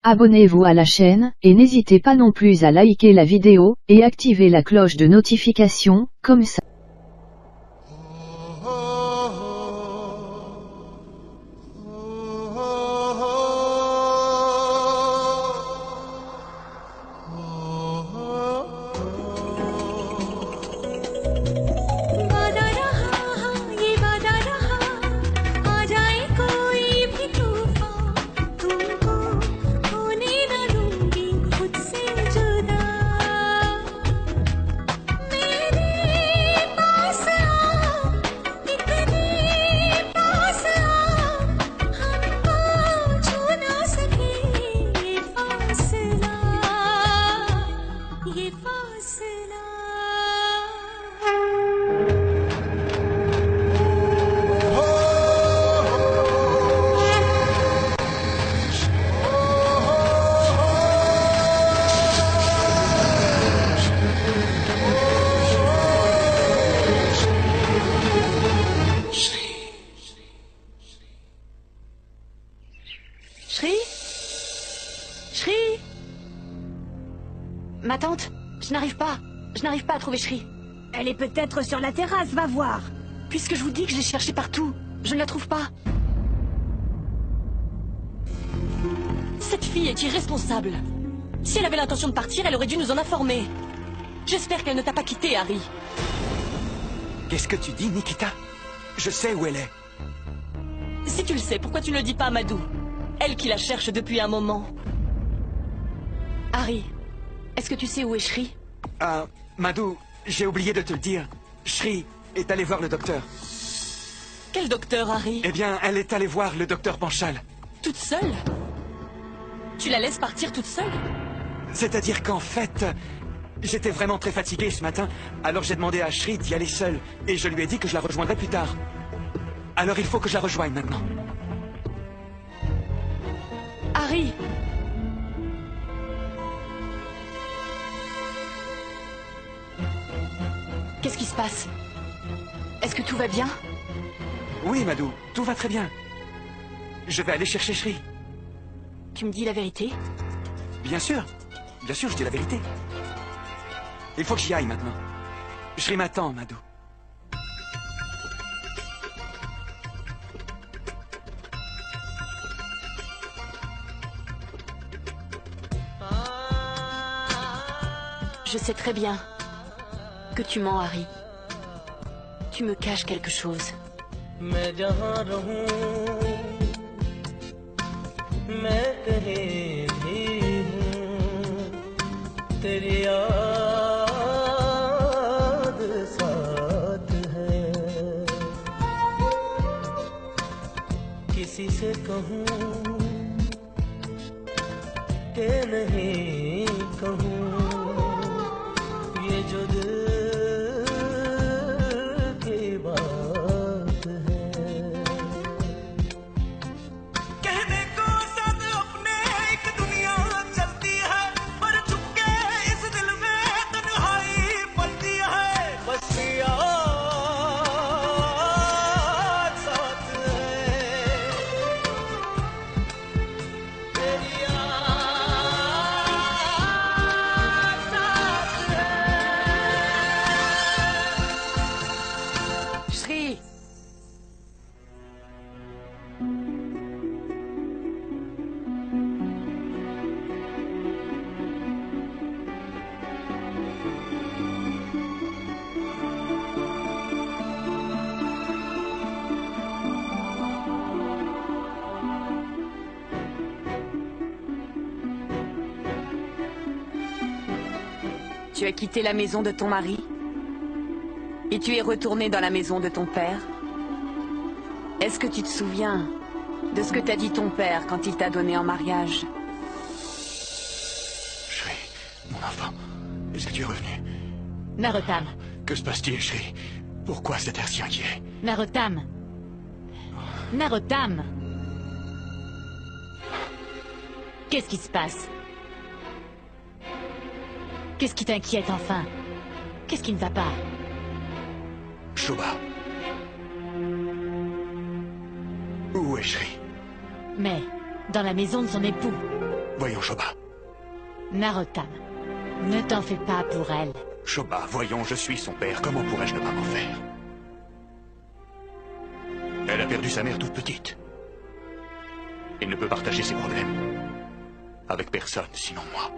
Abonnez-vous à la chaîne, et n'hésitez pas non plus à liker la vidéo, et activer la cloche de notification, comme ça. Shri? Shri? Ma tante, je n'arrive pas à trouver Shri. Elle est peut-être sur la terrasse, va voir. Puisque je vous dis que je l'ai cherchée partout, je ne la trouve pas. Cette fille est irresponsable. Si elle avait l'intention de partir, elle aurait dû nous en informer. J'espère qu'elle ne t'a pas quitté, Harry. Qu'est-ce que tu dis, Nikita? Je sais où elle est. Si tu le sais, pourquoi tu ne le dis pas à Madou? Elle qui la cherche depuis un moment. Harry, est-ce que tu sais où est Shri? Madou, j'ai oublié de te le dire. Shri est allée voir le docteur. Quel docteur, Harry? Eh bien, elle est allée voir le docteur Panchal. Toute seule? Tu la laisses partir toute seule? C'est-à-dire qu'en fait, j'étais vraiment très fatigué ce matin, alors j'ai demandé à Shri d'y aller seule, et je lui ai dit que je la rejoindrais plus tard. Alors il faut que je la rejoigne maintenant. Harry! Qu'est-ce qui se passe? Est-ce que tout va bien? Oui, Madou, tout va très bien. Je vais aller chercher Shri. Tu me dis la vérité? Bien sûr, je dis la vérité. Il faut que j'y aille maintenant. Shri m'attend, Madou. Je sais très bien que tu mens, Harry. Tu me caches quelque chose. किसी से कहूँ के नहीं कहूँ ये जो दिल की बात है कहने को सब अपने एक दुनिया चलती है पर चुपके इस दिल में तन्हाई पलती है बस याद साथ है तेरी याद साथ है Shri! Tu as quitté la maison de ton mari et tu es retourné dans la maison de ton père. Est-ce que tu te souviens de ce que t'a dit ton père quand il t'a donné en mariage? Shri, mon enfant, est-ce que tu es revenu? Narottam, Que se passe-t-il, Shri? Pourquoi cet air si inquiet? Narottam, Narottam. Qu'est-ce qui se passe? Qu'est-ce qui t'inquiète enfin? Qu'est-ce qui ne va pas? Shobha. Où est Shri? Mais, dans la maison de son époux. Voyons, Shoba. Narottam, ne t'en fais pas pour elle. Shoba, voyons, je suis son père. Comment pourrais-je ne pas m'en faire? Elle a perdu sa mère toute petite. Il ne peut partager ses problèmes avec personne, sinon moi.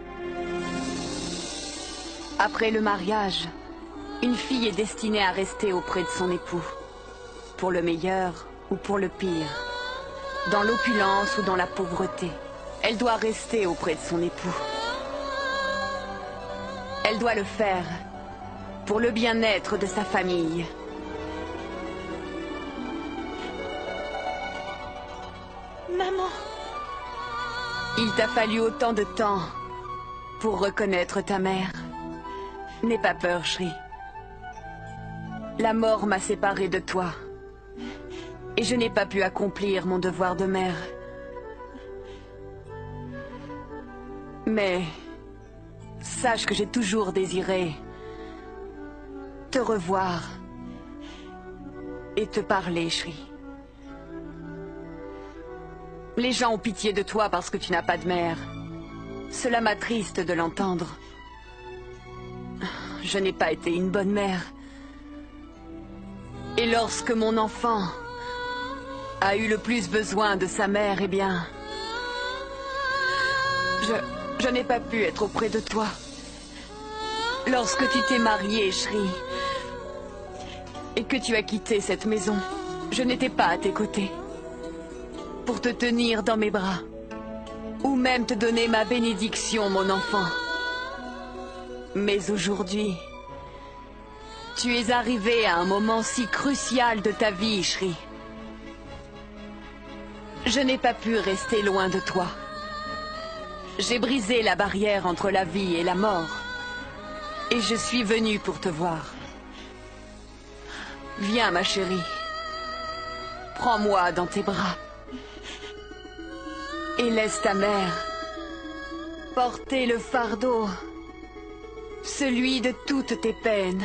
Après le mariage, une fille est destinée à rester auprès de son époux. Pour le meilleur ou pour le pire. Dans l'opulence ou dans la pauvreté. Elle doit rester auprès de son époux. Elle doit le faire pour le bien-être de sa famille. Maman. Il t'a fallu autant de temps pour reconnaître ta mère. N'aie pas peur, Shri. La mort m'a séparée de toi. Et je n'ai pas pu accomplir mon devoir de mère. Mais sache que j'ai toujours désiré te revoir et te parler, Shri. Les gens ont pitié de toi parce que tu n'as pas de mère. Cela m'attriste de l'entendre. Je n'ai pas été une bonne mère. Et lorsque mon enfant a eu le plus besoin de sa mère, eh bien... Je n'ai pas pu être auprès de toi. Lorsque tu t'es mariée, Shri, et que tu as quitté cette maison, je n'étais pas à tes côtés. Pour te tenir dans mes bras. Ou même te donner ma bénédiction, mon enfant. Mais aujourd'hui, tu es arrivé à un moment si crucial de ta vie, Shri. Je n'ai pas pu rester loin de toi. J'ai brisé la barrière entre la vie et la mort. Et je suis venue pour te voir. Viens, ma chérie. Prends-moi dans tes bras. Et laisse ta mère porter le fardeau, celui de toutes tes peines.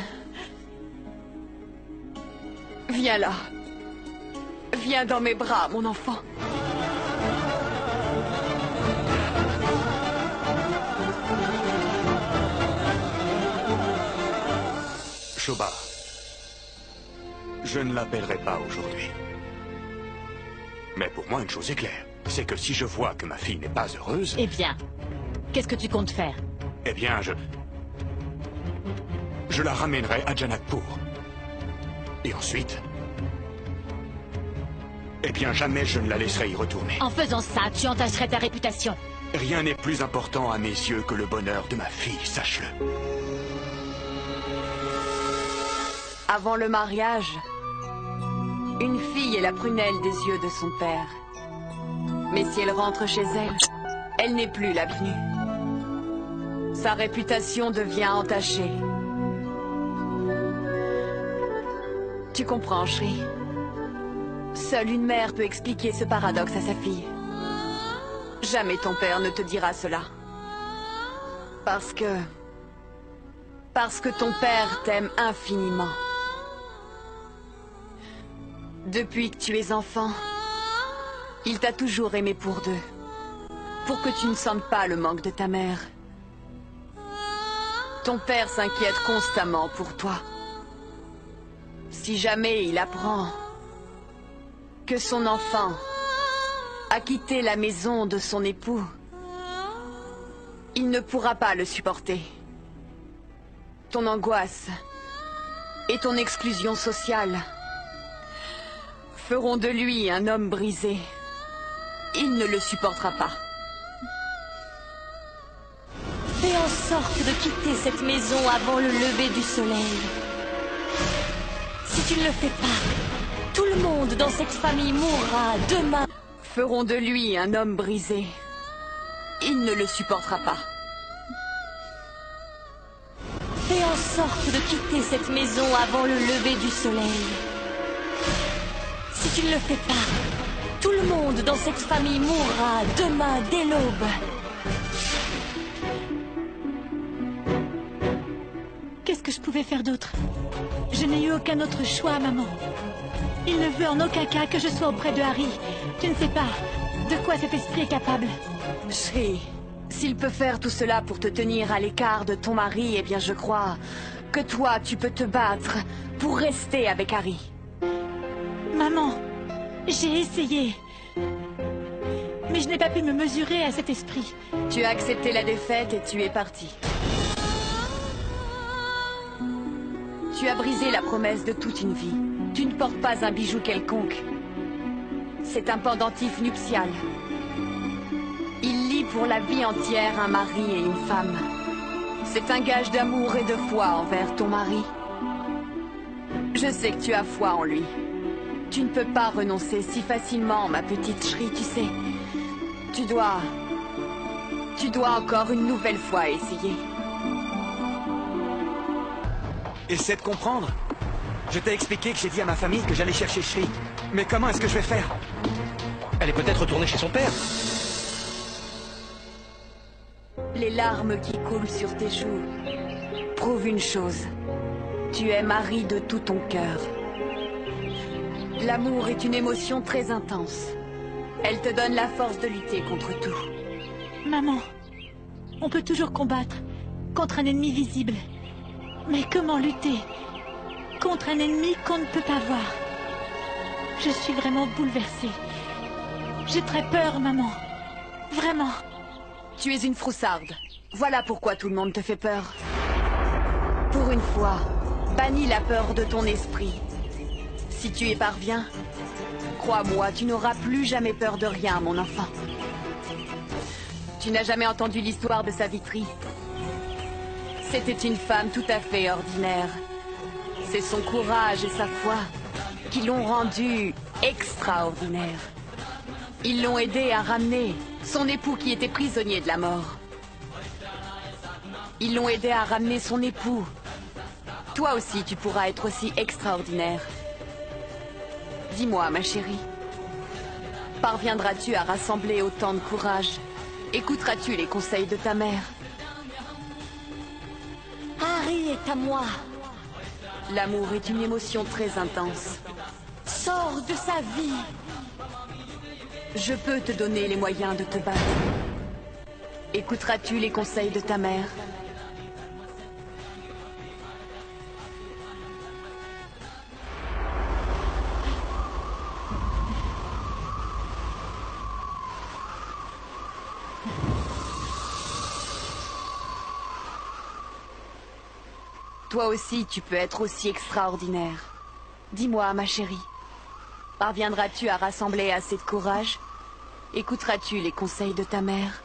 Viens là. Viens dans mes bras, mon enfant. Shoba, je ne l'appellerai pas aujourd'hui. Mais pour moi, une chose est claire. C'est que si je vois que ma fille n'est pas heureuse... Eh bien, qu'est-ce que tu comptes faire? Eh bien, je la ramènerai à Janakpur. Et ensuite... Eh bien, jamais je ne la laisserai y retourner. En faisant ça, tu entacherais ta réputation. Rien n'est plus important à mes yeux que le bonheur de ma fille, sache-le. Avant le mariage, une fille est la prunelle des yeux de son père. Mais si elle rentre chez elle, elle n'est plus la bienvenue. Sa réputation devient entachée. Tu comprends, Shri? Seule une mère peut expliquer ce paradoxe à sa fille. Jamais ton père ne te dira cela. Parce que ton père t'aime infiniment. Depuis que tu es enfant, il t'a toujours aimé pour deux. Pour que tu ne sentes pas le manque de ta mère. Ton père s'inquiète constamment pour toi. Si jamais il apprend que son enfant a quitté la maison de son époux, il ne pourra pas le supporter. Ton angoisse et ton exclusion sociale feront de lui un homme brisé. Il ne le supportera pas. Fais en sorte de quitter cette maison avant le lever du soleil. Si tu ne le fais pas, tout le monde dans cette famille mourra demain. Feront de lui un homme brisé. Il ne le supportera pas. Fais en sorte de quitter cette maison avant le lever du soleil. Si tu ne le fais pas, tout le monde dans cette famille mourra demain dès l'aube. Qu'est-ce que je pouvais faire d'autre? Je n'ai eu aucun autre choix, maman. Il ne veut en aucun cas que je sois auprès de Harry. Tu ne sais pas de quoi cet esprit est capable. Shri, S'il peut faire tout cela pour te tenir à l'écart de ton mari, eh bien je crois que toi, tu peux te battre pour rester avec Harry. Maman, j'ai essayé. Mais je n'ai pas pu me mesurer à cet esprit. Tu as accepté la défaite et tu es parti. Tu as brisé la promesse de toute une vie. Tu ne portes pas un bijou quelconque. C'est un pendentif nuptial. Il lie pour la vie entière un mari et une femme. C'est un gage d'amour et de foi envers ton mari. Je sais que tu as foi en lui. Tu ne peux pas renoncer si facilement, ma petite Shri, tu sais. Tu dois encore une nouvelle fois essayer. Essaie de comprendre. Je t'ai expliqué que j'ai dit à ma famille que j'allais chercher Shri. Mais comment est-ce que je vais faire? Elle est peut-être retournée chez son père. Les larmes qui coulent sur tes joues prouvent une chose. Tu es Marie de tout ton cœur. L'amour est une émotion très intense. Elle te donne la force de lutter contre tout. Maman, on peut toujours combattre contre un ennemi visible. Mais comment lutter contre un ennemi qu'on ne peut pas voir? Je suis vraiment bouleversée. J'ai très peur, maman. Vraiment. Tu es une froussarde. Voilà pourquoi tout le monde te fait peur. Pour une fois, bannis la peur de ton esprit. Si tu y parviens, crois-moi, tu n'auras plus jamais peur de rien, mon enfant. Tu n'as jamais entendu l'histoire de Savitri. C'était une femme tout à fait ordinaire. C'est son courage et sa foi qui l'ont rendue extraordinaire. Ils l'ont aidée à ramener son époux qui était prisonnier de la mort. Ils l'ont aidé à ramener son époux. Toi aussi, tu pourras être aussi extraordinaire. Dis-moi, ma chérie, parviendras-tu à rassembler autant de courage? Écouteras-tu les conseils de ta mère? Harry est à moi. L'amour est une émotion très intense. Sors de sa vie. Je peux te donner les moyens de te battre. Écouteras-tu les conseils de ta mère? Toi aussi, tu peux être aussi extraordinaire. Dis-moi, ma chérie, parviendras-tu à rassembler assez de courage? Écouteras-tu les conseils de ta mère?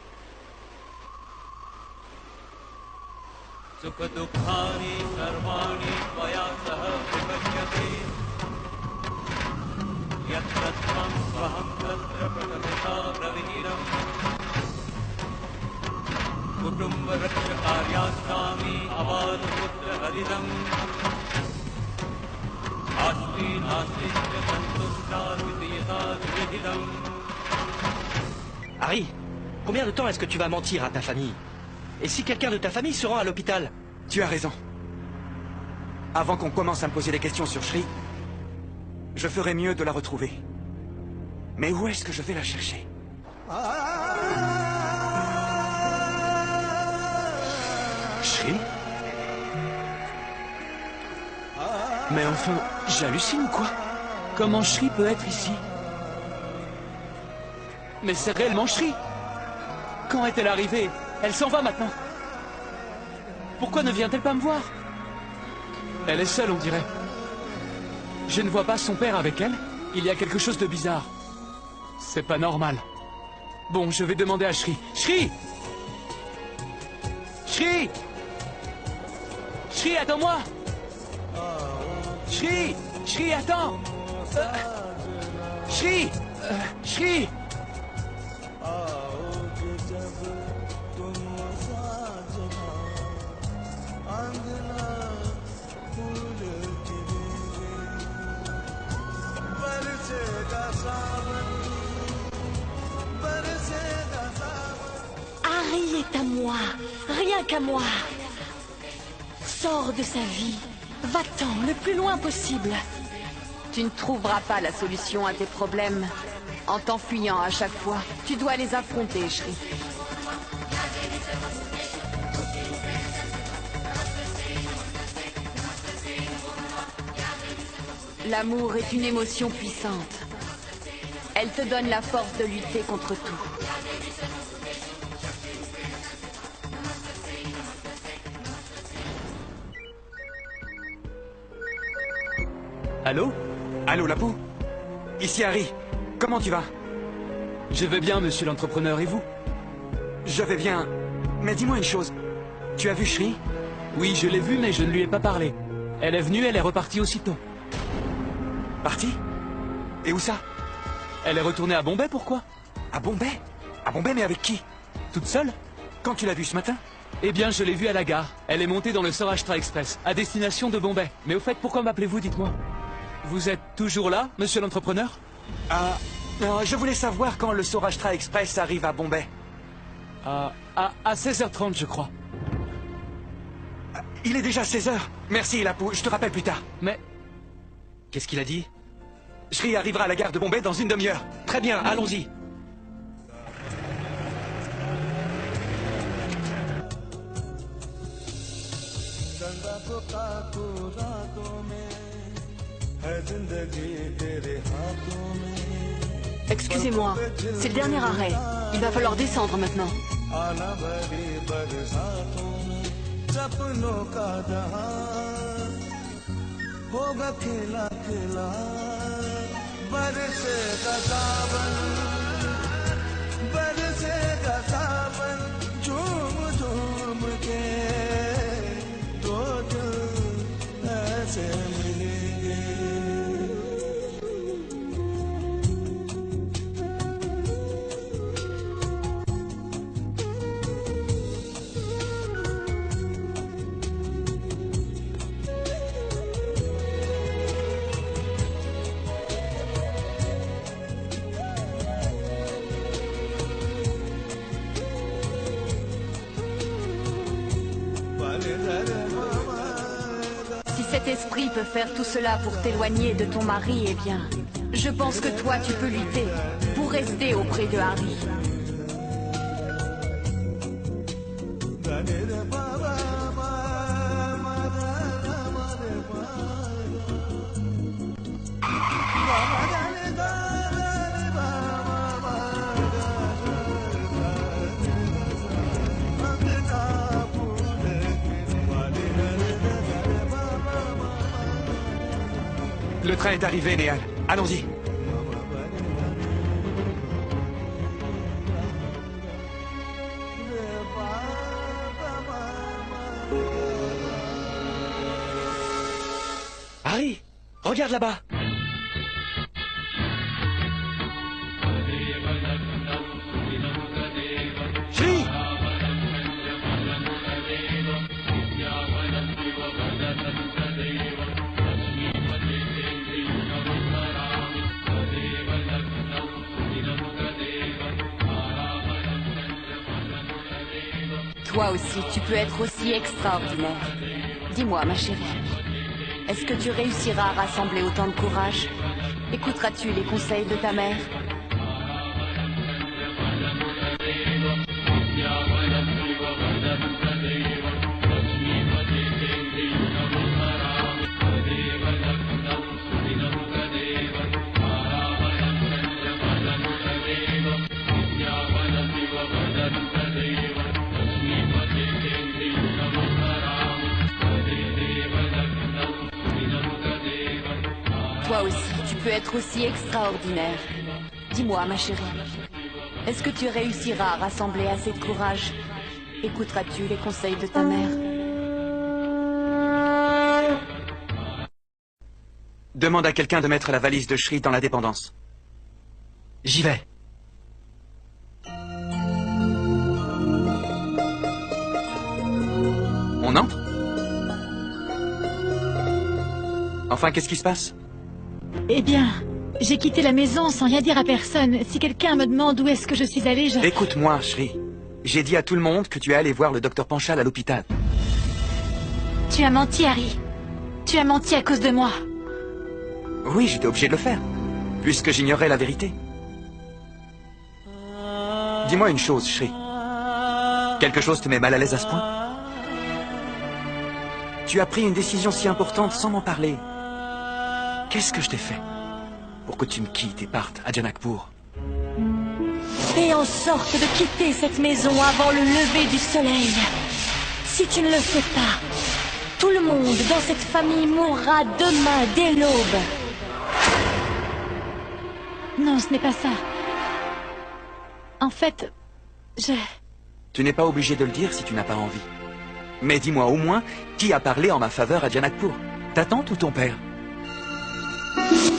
Harry, combien de temps est-ce que tu vas mentir à ta famille? Et si quelqu'un de ta famille se rend à l'hôpital? Tu as raison. Avant qu'on commence à me poser des questions sur Shri, je ferais mieux de la retrouver. Mais où est-ce que je vais la chercher? Shri? Mais enfin, j'hallucine ou quoi? Comment Shri peut être ici? Mais c'est réellement Shri! Quand est-elle arrivée? Elle s'en va maintenant. Pourquoi ne vient-elle pas me voir? Elle est seule, on dirait. Je ne vois pas son père avec elle. Il y a quelque chose de bizarre. C'est pas normal. Bon, je vais demander à Shri. Shri! Shri! Shri, attends-moi! Shri! Shri, attends! Shri! Shri! Harry est à moi, rien qu'à moi. Sors de sa vie, va-t'en le plus loin possible. Tu ne trouveras pas la solution à tes problèmes en t'enfuyant à chaque fois. Tu dois les affronter, Shri. L'amour est une émotion puissante. Elle te donne la force de lutter contre tout. Allô? Allô, Lapou? Ici Harry. Comment tu vas? Je vais bien, monsieur l'entrepreneur, et vous? Je vais bien. Mais dis-moi une chose. Tu as vu Shri? Oui, je l'ai vue, mais je ne lui ai pas parlé. Elle est venue, elle est repartie aussitôt. Parti? Et où ça? Elle est retournée à Bombay, pourquoi? À Bombay? À Bombay, mais avec qui? Toute seule? Quand tu l'as vue ce matin? Eh bien, je l'ai vue à la gare. Elle est montée dans le Saurashtra Express, à destination de Bombay. Mais au fait, pourquoi m'appelez-vous, dites-moi? Vous êtes toujours là, monsieur l'entrepreneur? Je voulais savoir quand le Saurashtra Express arrive à Bombay. À 16h30, je crois. Il est déjà 16h. Merci, Lapou. Je te rappelle plus tard. Mais... Qu'est-ce qu'il a dit? Shri arrivera à la gare de Bombay dans une demi-heure. Très bien, allons-y. Excusez-moi, c'est le dernier arrêt. Il va falloir descendre maintenant. Si cet esprit peut faire tout cela pour t'éloigner de ton mari, eh bien, je pense que toi, tu peux lutter pour rester auprès de Harry. Le train est arrivé, Néal. Allons-y. Harry, regarde là-bas. Shri! Toi aussi, tu peux être aussi extraordinaire. Dis-moi, ma chérie, est-ce que tu réussiras à rassembler autant de courage? Écouteras-tu les conseils de ta mère? Toi aussi, tu peux être aussi extraordinaire. Dis-moi, ma chérie, est-ce que tu réussiras à rassembler assez de courage? Écouteras-tu les conseils de ta mère? Demande à quelqu'un de mettre la valise de Shri dans la dépendance. J'y vais. On entre? Enfin, qu'est-ce qui se passe? Eh bien, j'ai quitté la maison sans rien dire à personne. Si quelqu'un me demande où est-ce que je suis allée, je... Écoute-moi, Shri. J'ai dit à tout le monde que tu es allé voir le docteur Panchal à l'hôpital. Tu as menti, Harry. Tu as menti à cause de moi. Oui, j'étais obligé de le faire, puisque j'ignorais la vérité. Dis-moi une chose, Shri. Quelque chose te met mal à l'aise à ce point? Tu as pris une décision si importante sans m'en parler. Qu'est-ce que je t'ai fait pour que tu me quittes et partes à Janakpur? Fais en sorte de quitter cette maison avant le lever du soleil. Si tu ne le fais pas, tout le monde dans cette famille mourra demain dès l'aube. Non, ce n'est pas ça. En fait, Tu n'es pas obligé de le dire si tu n'as pas envie. Mais dis-moi au moins, qui a parlé en ma faveur à Janakpur? Ta tante ou ton père?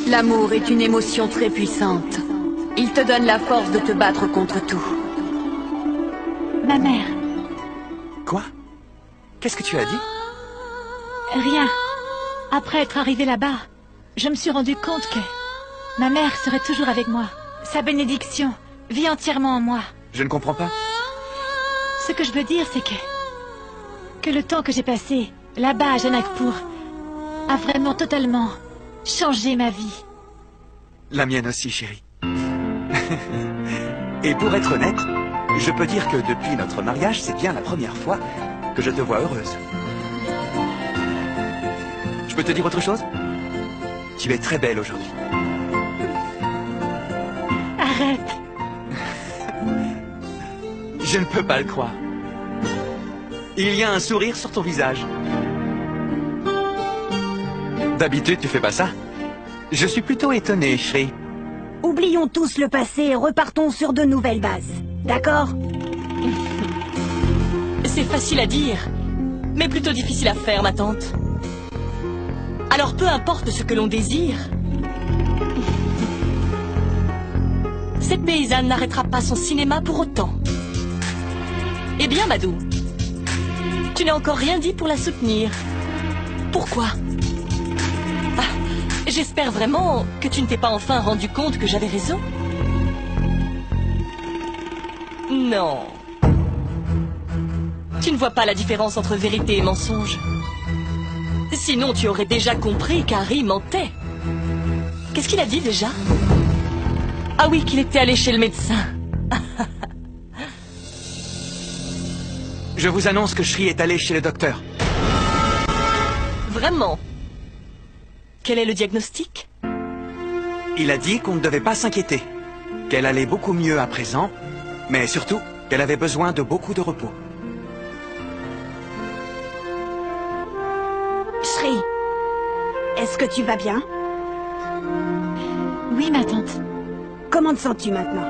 L'amour est une émotion très puissante. Il te donne la force de te battre contre tout. Ma mère. Quoi? Qu'est-ce que tu as dit? Rien. Après être arrivée là-bas, je me suis rendu compte que ma mère serait toujours avec moi. Sa bénédiction vit entièrement en moi. Je ne comprends pas. Ce que je veux dire, c'est que le temps que j'ai passé là-bas à Janakpur a vraiment totalement changé ma vie. La mienne aussi, chérie. Et pour être honnête, je peux dire que depuis notre mariage, c'est bien la première fois que je te vois heureuse. Je peux te dire autre chose? Tu es très belle aujourd'hui. Arrête. Je ne peux pas le croire. Il y a un sourire sur ton visage. D'habitude, tu fais pas ça. Je suis plutôt étonné, chérie. Oublions tous le passé et repartons sur de nouvelles bases. D'accord? C'est facile à dire, mais plutôt difficile à faire, ma tante. Alors peu importe ce que l'on désire, cette paysanne n'arrêtera pas son cinéma pour autant. Eh bien, Madou, tu n'as encore rien dit pour la soutenir. Pourquoi? J'espère vraiment que tu ne t'es pas enfin rendu compte que j'avais raison. Non. Tu ne vois pas la différence entre vérité et mensonge. Sinon, tu aurais déjà compris qu'Harry mentait. Qu'est-ce qu'il a dit déjà? Ah oui, qu'il était allé chez le médecin. Je vous annonce que Shri est allé chez le docteur. Vraiment? Quel est le diagnostic? Il a dit qu'on ne devait pas s'inquiéter, qu'elle allait beaucoup mieux à présent, mais surtout qu'elle avait besoin de beaucoup de repos. Shri, est-ce que tu vas bien? Oui, ma tante. Comment te sens-tu maintenant?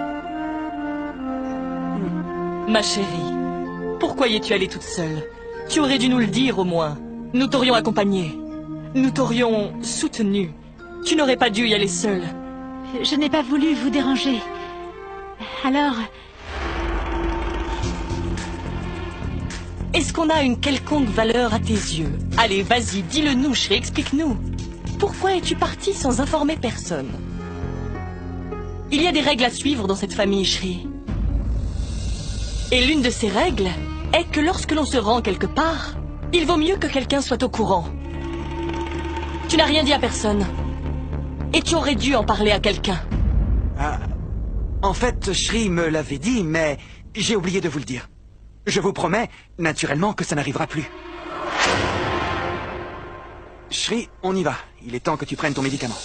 Ma chérie, pourquoi y es-tu allée toute seule? Tu aurais dû nous le dire au moins. Nous t'aurions accompagnée. Nous t'aurions soutenue. Tu n'aurais pas dû y aller seule. Je n'ai pas voulu vous déranger. Alors... Est-ce qu'on a une quelconque valeur à tes yeux? Allez, vas-y, dis-le-nous, chérie, explique-nous. Pourquoi es-tu partie sans informer personne? Il y a des règles à suivre dans cette famille, chérie. Et l'une de ces règles est que lorsque l'on se rend quelque part, il vaut mieux que quelqu'un soit au courant. Tu n'as rien dit à personne. Et tu aurais dû en parler à quelqu'un. En fait, Shri me l'avait dit, mais j'ai oublié de vous le dire. Je vous promets, naturellement, que ça n'arrivera plus. Shri, on y va. Il est temps que tu prennes ton médicament.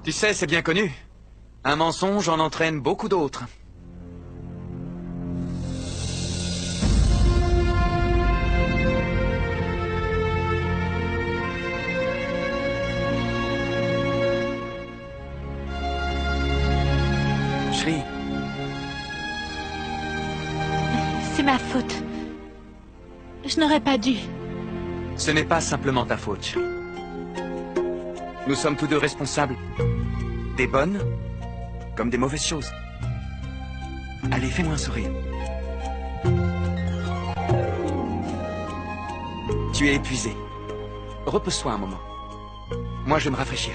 Tu sais, c'est bien connu. Un mensonge en entraîne beaucoup d'autres. Shri. C'est ma faute. Je n'aurais pas dû. Ce n'est pas simplement ta faute, Shri. Nous sommes tous deux responsables. Des bonnes comme des mauvaises choses. Allez, fais-moi un sourire. Tu es épuisé. Repose-toi un moment. Moi, je vais me rafraîchir.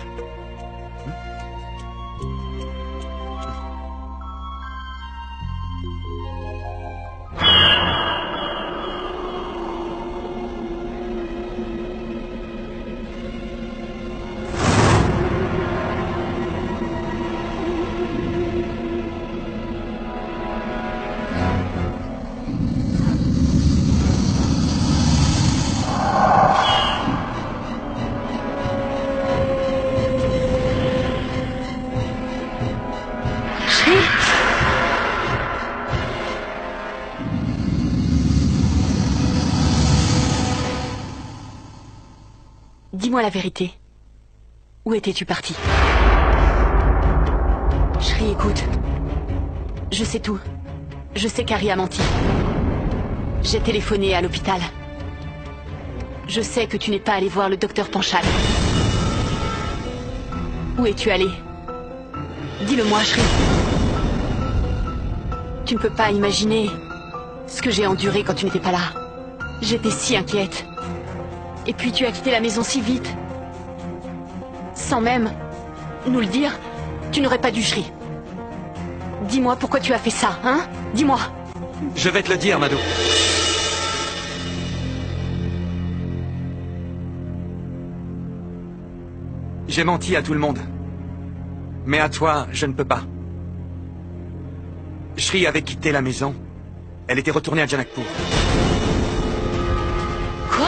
Dis-moi la vérité. Où étais-tu parti? Shri, écoute. Je sais tout. Je sais qu'Harry a menti. J'ai téléphoné à l'hôpital. Je sais que tu n'es pas allé voir le docteur Panchal. Où es-tu allé? Dis-le-moi, Shri. Tu ne peux pas imaginer ce que j'ai enduré quand tu n'étais pas là. J'étais si inquiète. Et puis tu as quitté la maison si vite. Sans même nous le dire, tu n'aurais pas dû, Shri. Dis-moi pourquoi tu as fait ça, hein? Dis-moi. Je vais te le dire, Mado. J'ai menti à tout le monde. Mais à toi, je ne peux pas. Shri avait quitté la maison. Elle était retournée à Janakpur. Quoi?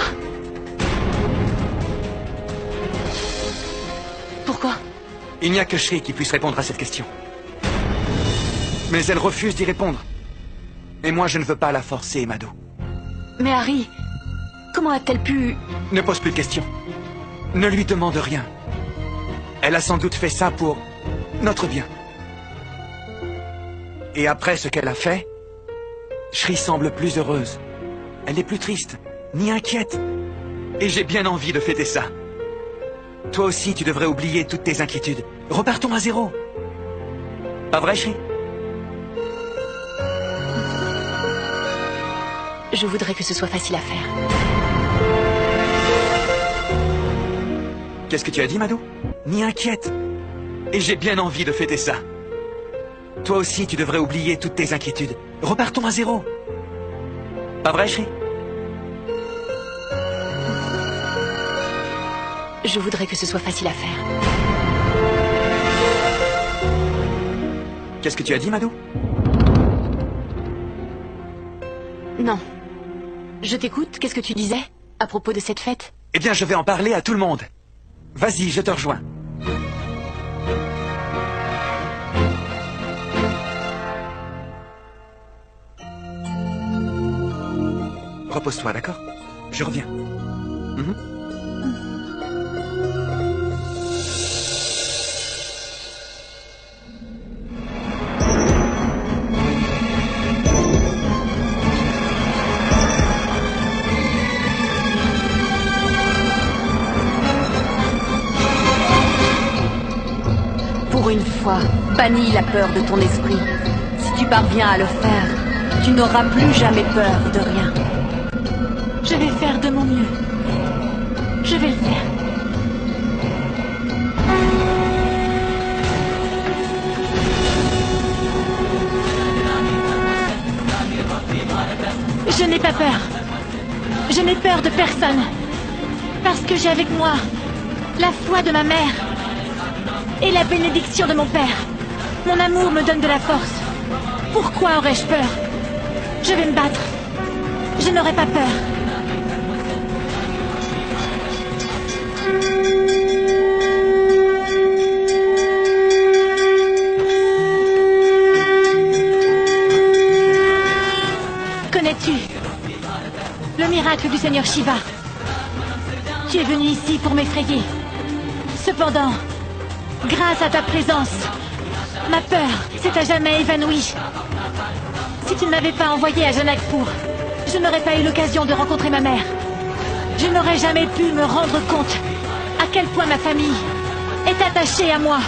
Pourquoi? Il n'y a que Shri qui puisse répondre à cette question. Mais elle refuse d'y répondre. Et moi, je ne veux pas la forcer, Mado. Mais Harry, comment a-t-elle pu... Ne pose plus de questions. Ne lui demande rien. Elle a sans doute fait ça pour notre bien. Et après ce qu'elle a fait, Shri semble plus heureuse. Elle n'est plus triste, ni inquiète. Et j'ai bien envie de fêter ça. Toi aussi, tu devrais oublier toutes tes inquiétudes. Repartons à zéro. Pas vrai, Shri? Je voudrais que ce soit facile à faire. Qu'est-ce que tu as dit, Mado? Ni inquiète. Et j'ai bien envie de fêter ça. Toi aussi, tu devrais oublier toutes tes inquiétudes. Repartons à zéro. Pas vrai, Shri? Je voudrais que ce soit facile à faire. Qu'est-ce que tu as dit, Mado? Non. Je t'écoute, qu'est-ce que tu disais à propos de cette fête? Eh bien, je vais en parler à tout le monde. Vas-y, je te rejoins. Repose-toi, d'accord? Je reviens. Pour une fois, bannis la peur de ton esprit. Si tu parviens à le faire, tu n'auras plus jamais peur de rien. Je vais faire de mon mieux. Je vais le faire. Je n'ai pas peur. Je n'ai peur de personne. Parce que j'ai avec moi la foi de ma mère et la bénédiction de mon père. Mon amour me donne de la force. Pourquoi aurais-je peur? Je vais me battre. Je n'aurai pas peur. Connais-tu le miracle du Seigneur Shiva? Tu es venu ici pour m'effrayer. Cependant, grâce à ta présence, ma peur s'est à jamais évanouie. Si tu ne m'avais pas envoyé à Janakpur, je n'aurais pas eu l'occasion de rencontrer ma mère. Je n'aurais jamais pu me rendre compte à quel point ma famille est attachée à moi.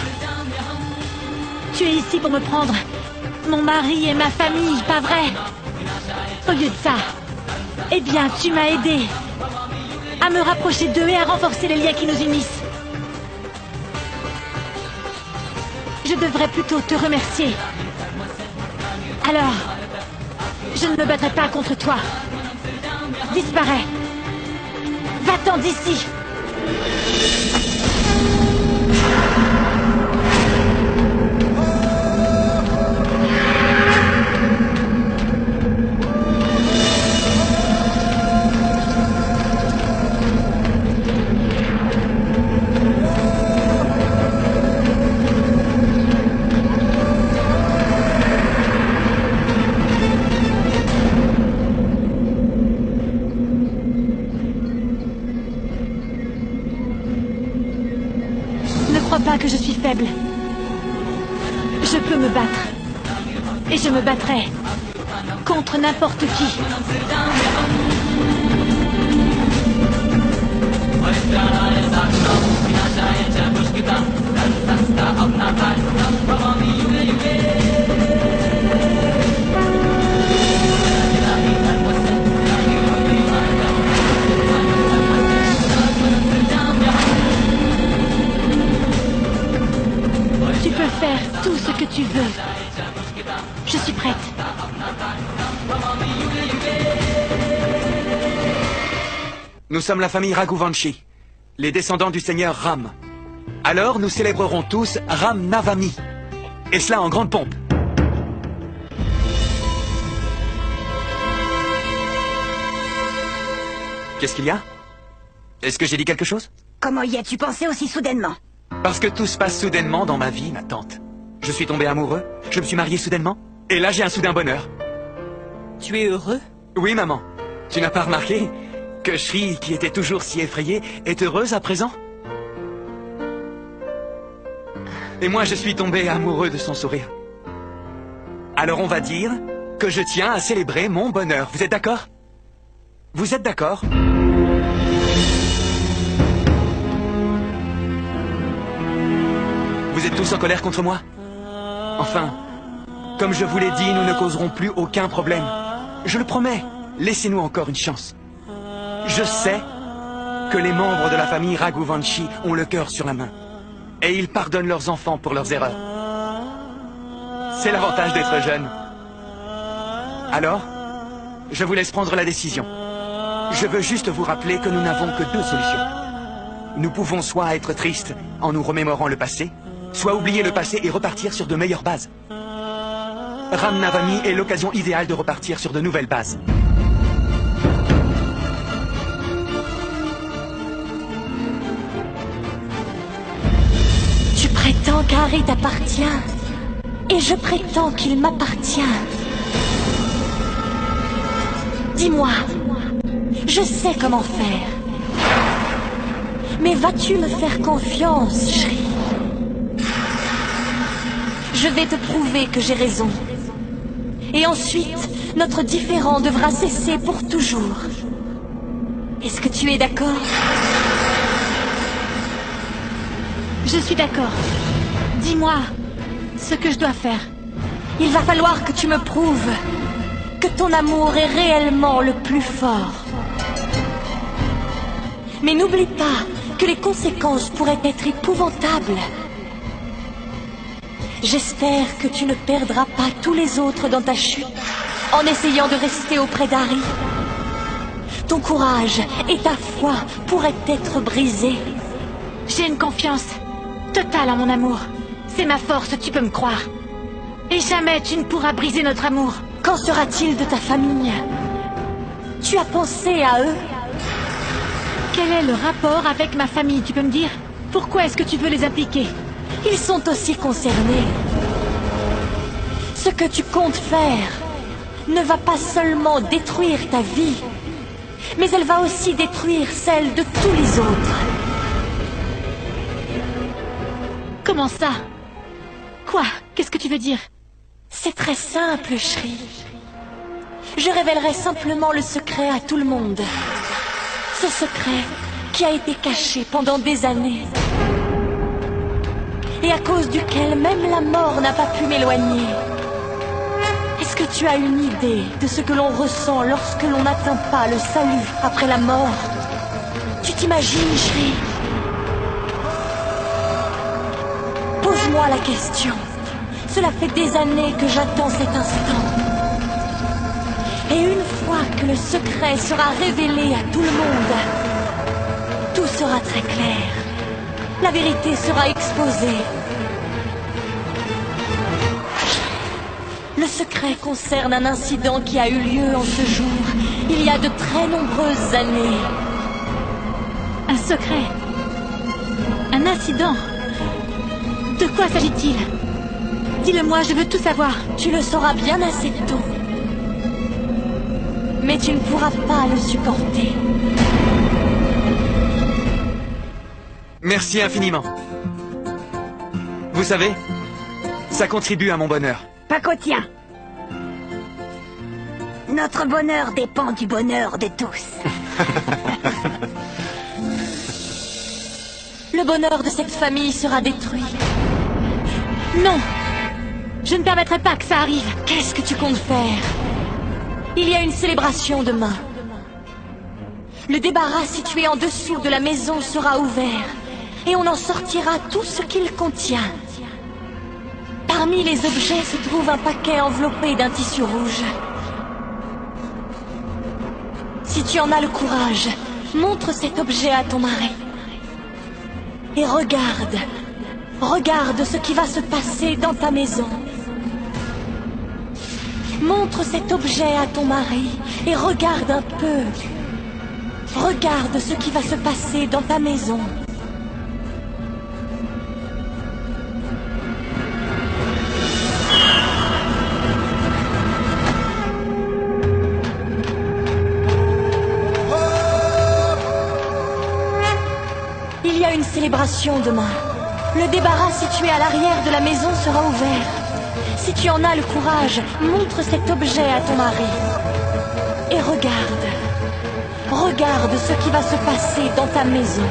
Tu es ici pour me prendre mon mari et ma famille, pas vrai? Au lieu de ça, eh bien, tu m'as aidé à me rapprocher d'eux et à renforcer les liens qui nous unissent. Je devrais plutôt te remercier. Alors, je ne me battrai pas contre toi. Disparais. Va-t'en d'ici. pas que je suis faible. Je peux me battre. Et je me battrai. Contre n'importe qui. Tu peux faire tout ce que tu veux. Je suis prête. Nous sommes la famille Raghuvanshi, les descendants du seigneur Ram. Alors nous célébrerons tous Ram Navami. Et cela en grande pompe. Qu'est-ce qu'il y a? Est-ce que j'ai dit quelque chose? Comment y as-tu pensé aussi soudainement? Parce que tout se passe soudainement dans ma vie, ma tante. Je suis tombé amoureux, je me suis marié soudainement, et là j'ai un soudain bonheur. Tu es heureux? Oui, maman. Tu n'as pas remarqué que Shri, qui était toujours si effrayée, est heureuse à présent? Et moi, je suis tombé amoureux de son sourire. Alors on va dire que je tiens à célébrer mon bonheur. Vous êtes d'accord? Vous êtes d'accord? Vous êtes tous en colère contre moi? Enfin, comme je vous l'ai dit, nous ne causerons plus aucun problème. Je le promets, laissez-nous encore une chance. Je sais que les membres de la famille Raghuvanshi ont le cœur sur la main. Et ils pardonnent leurs enfants pour leurs erreurs. C'est l'avantage d'être jeune. Alors, je vous laisse prendre la décision. Je veux juste vous rappeler que nous n'avons que deux solutions. Nous pouvons soit être tristes en nous remémorant le passé, soit oublier le passé et repartir sur de meilleures bases. Ram Navami est l'occasion idéale de repartir sur de nouvelles bases. Tu prétends qu'Harry t'appartient, et je prétends qu'il m'appartient. Dis-moi, je sais comment faire. Mais vas-tu me faire confiance, Shri? Je vais te prouver que j'ai raison. Et ensuite, notre différend devra cesser pour toujours. Est-ce que tu es d'accord? Je suis d'accord. Dis-moi ce que je dois faire. Il va falloir que tu me prouves que ton amour est réellement le plus fort. Mais n'oublie pas que les conséquences pourraient être épouvantables. J'espère que tu ne perdras pas tous les autres dans ta chute en essayant de rester auprès d'Harry. Ton courage et ta foi pourraient être brisés. J'ai une confiance totale en mon amour. C'est ma force, tu peux me croire. Et jamais tu ne pourras briser notre amour. Qu'en sera-t-il de ta famille? Tu as pensé à eux? Quel est le rapport avec ma famille, tu peux me dire? Pourquoi est-ce que tu veux les impliquer? Ils sont aussi concernés. Ce que tu comptes faire ne va pas seulement détruire ta vie, mais elle va aussi détruire celle de tous les autres. Comment ça? Quoi? Qu'est-ce que tu veux dire? C'est très simple, Shri. Je révélerai simplement le secret à tout le monde. Ce secret qui a été caché pendant des années. Et à cause duquel même la mort n'a pas pu m'éloigner. Est-ce que tu as une idée de ce que l'on ressent lorsque l'on n'atteint pas le salut après la mort? Tu t'imagines, Shri? Pose-moi la question. Cela fait des années que j'attends cet instant. Et une fois que le secret sera révélé à tout le monde, tout sera très clair. La vérité sera exposée. Le secret concerne un incident qui a eu lieu en ce jour, il y a de très nombreuses années. Un secret? Un incident? De quoi s'agit-il? Dis-le-moi, je veux tout savoir. Tu le sauras bien assez tôt. Mais tu ne pourras pas le supporter. Merci infiniment. Vous savez, ça contribue à mon bonheur. Pas qu'au tien. Notre bonheur dépend du bonheur de tous. Le bonheur de cette famille sera détruit. Non! Je ne permettrai pas que ça arrive. Qu'est-ce que tu comptes faire? Il y a une célébration demain. Le débarras situé en dessous de la maison sera ouvert et on en sortira tout ce qu'il contient. Parmi les objets se trouve un paquet enveloppé d'un tissu rouge. Si tu en as le courage, montre cet objet à ton mari. Et regarde ce qui va se passer dans ta maison. Montre cet objet à ton mari et regarde un peu. Regarde ce qui va se passer dans ta maison. Il y a une célébration demain. Le débarras situé à l'arrière de la maison sera ouvert. Si tu en as le courage, montre cet objet à ton mari. Et regarde ce qui va se passer dans ta maison.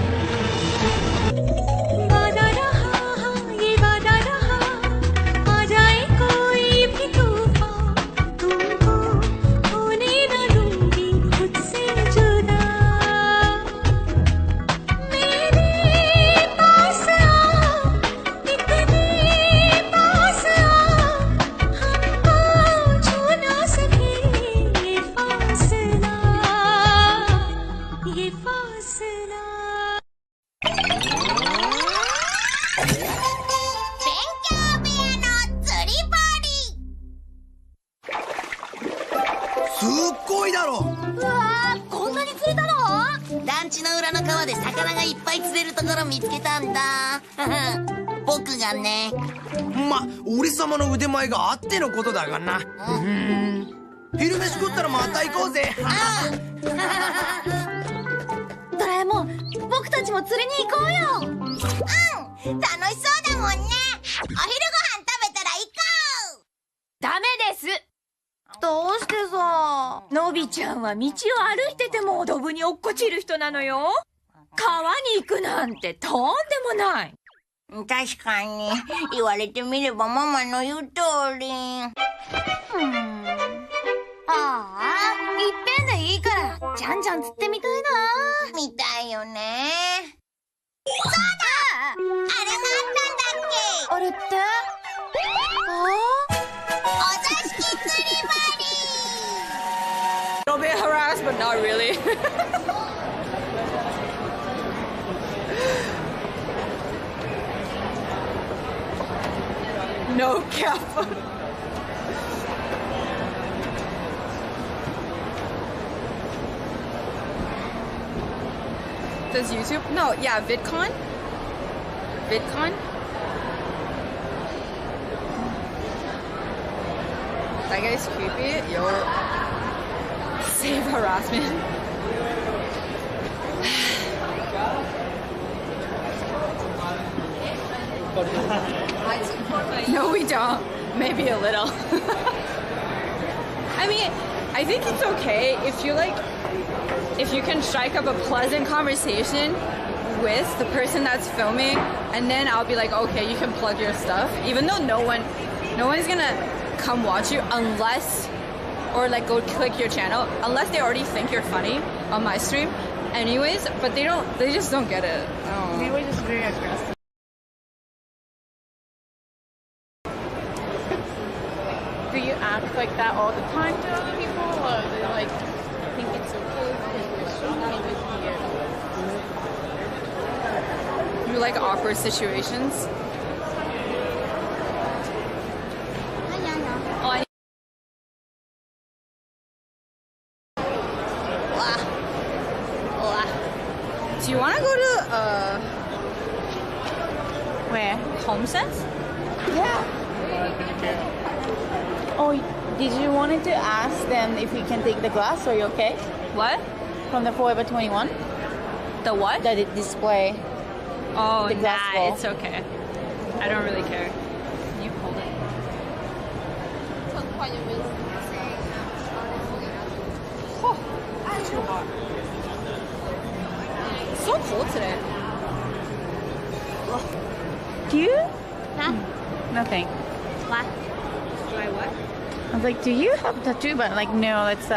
No cap. Does YouTube? No, yeah, VidCon. VidCon. That guy's creepy. Yo. Save harassment. No, we don't. Maybe a little. I mean, I think it's okay if you can strike up a pleasant conversation with the person that's filming, and then I'll be like, okay, you can plug your stuff, even though no one's gonna come watch you unless, or like go click your channel, unless they already think you're funny on my stream anyways, but they just don't get it. Oh. They were just very aggressive. Do you act like that all the time to other people, or do you like think it's okay because you're streaming with you? You like awkward situations? Do you want to go to where? HomeSense? Yeah. Oh, did you wanted to ask them if we can take the glass? Are you okay? What? From the Forever 21? The what? The display. Oh, the glass nah, it's okay. I don't really care. You hold it. Oh, too hot. It's so cold today. Do you? Huh? Nothing. What? Do I what? I was like, do you have a tattoo? But like, no, it's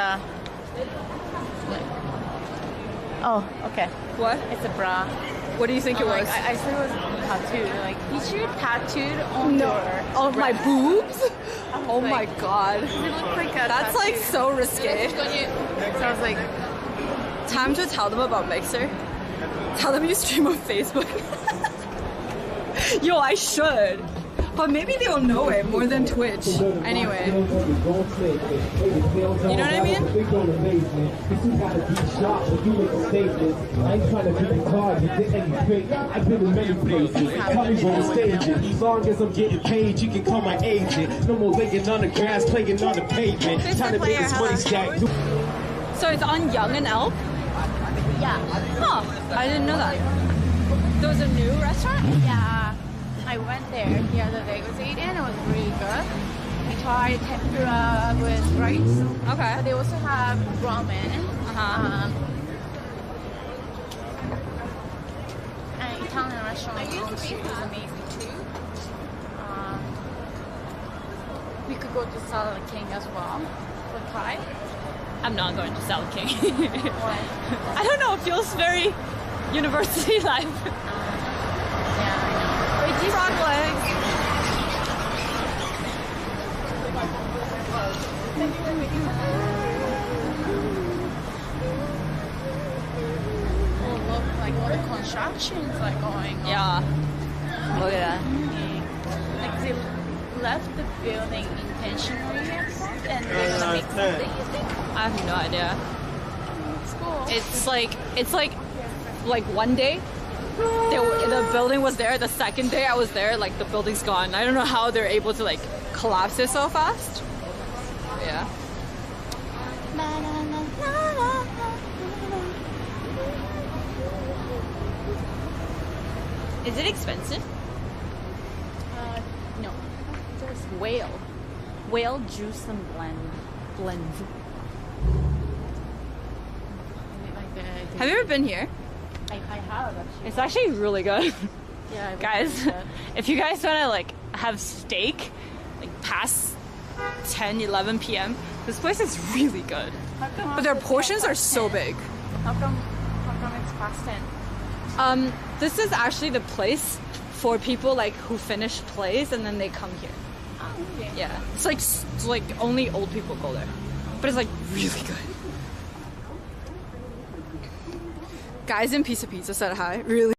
Oh, okay. What? It's a bra. What do you think it was? Like, I said it was tattooed. Like, is you tattooed on your Oh, my breast? boobs? Oh my like, god. It looks like a That's like tattoo. so risque. So I was like, Time to tell them about Mixer. Tell them you stream on Facebook. Yo, I should. But maybe they'll know it more than Twitch. Anyway. You know what I mean? I ain't trying to be the card, you did anything. I've been in many places. Call me on stage. As long as I'm getting paid, you can call my agent. No more laying on the grass, playing on the pavement. Time to make this money stack. So it's on Young and Elk? yeah. Huh. I didn't know that. There was a new restaurant? Yeah. I went there the other day. It was eating and it was really good. We tried tempura with rice. Okay. But they also have ramen. And Italian restaurant also is amazing too. We could go to Salad King as well for Thai. I'm not going to Salad King. Why? I don't know, it feels very university life. Frog legs. Oh, look, like all the constructions like going on. Yeah. Look at that. Like they left the building intentionally and they're gonna make something, you think? I have no idea. It's cool. It's like one day the building was there, the second day I was there, like the building's gone. I don't know how they're able to like collapse it so fast. Yeah. Is it expensive? No. There's whale juice and blends. Have you ever been here? I have actually. It's actually really good. Yeah, Guys, if you guys want to like have steak like past 10, 11 p.m., this place is really good. But their portions are so big. How come it's past 10? This is actually the place for people like who finish plays and then they come here. Oh, okay. Yeah, it's like only old people go there, but it's like really good. Guys in Pizza said hi. Really.